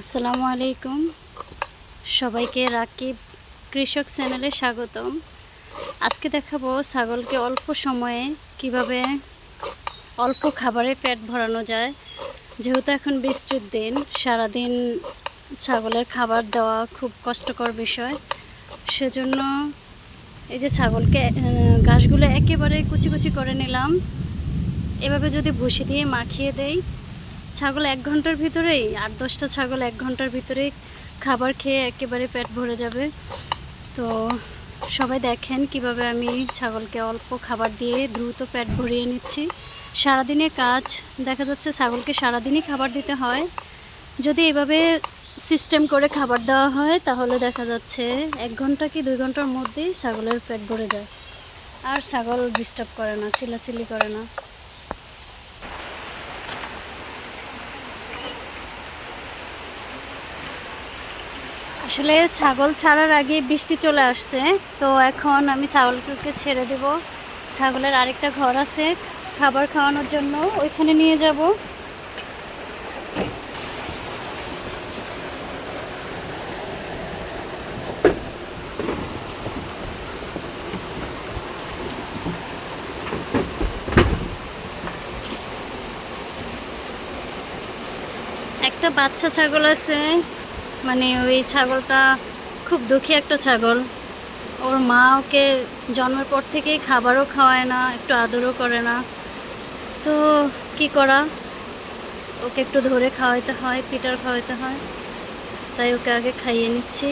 আসসালামু আলাইকুম। সবাইকে রাকিব কৃষক চ্যানেলে স্বাগতম। আজকে দেখাবো ছাগলকে অল্প সময়ে কিভাবে অল্প খাবারে পেট ভরানো যায়। যেহেতু এখন বৃষ্টির দিন, সারাদিন ছাগলের খাবার দেওয়া খুব কষ্টকর বিষয়। সেজন্য এই যে ছাগলকে ঘাসগুলো একেবারে কুচি কুচি করে নিলাম। এভাবে যদি ভুসি দিয়ে মাখিয়ে দেই, ছাগল 1 ঘন্টার ভিতরেই, 8-10টা ছাগল 1 ঘন্টার ভিতরেই খাবার খেয়ে একেবারে পেট ভরে যাবে। তো সবাই দেখেন কিভাবে আমি ছাগলকে অল্প খাবার দিয়ে দ্রুত পেট ভরিয়ে নিচ্ছি। সারাদিনের কাজ, দেখা যাচ্ছে ছাগলকে সারাদিনই খাবার দিতে হয়। যদি এভাবে সিস্টেম করে খাবার দেওয়া হয় তাহলে দেখা যাচ্ছে 1 ঘন্টা কি 2 ঘন্টার মধ্যেই ছাগলের পেট ভরে যায়, আর ছাগল ডিস্টার্ব করে না, চিল্লাচিল্লি করে না। আসলে ছাগল ছাড়ার আগে বৃষ্টি চলে আসছে, তো এখন আমি ছাগলকে ছেড়ে দেব। ছাগলের আরেকটা ঘর আছে খাবার খাওয়ানোর জন্য, ওইখানে নিয়ে যাব। একটা বাচ্চা ছাগল আছে, মানে ওই ছাগলটা খুব দুঃখী একটা ছাগল। ওর মা ওকে জন্মের পর থেকেই খাবারও খাওয়ায় না, একটু আদরও করে না। তো কি করা, ওকে একটু ধরে খাওয়াইতে হয়, পিটার খাওয়াইতে হয়, তাই ওকে আগে খাইয়ে নিচ্ছি।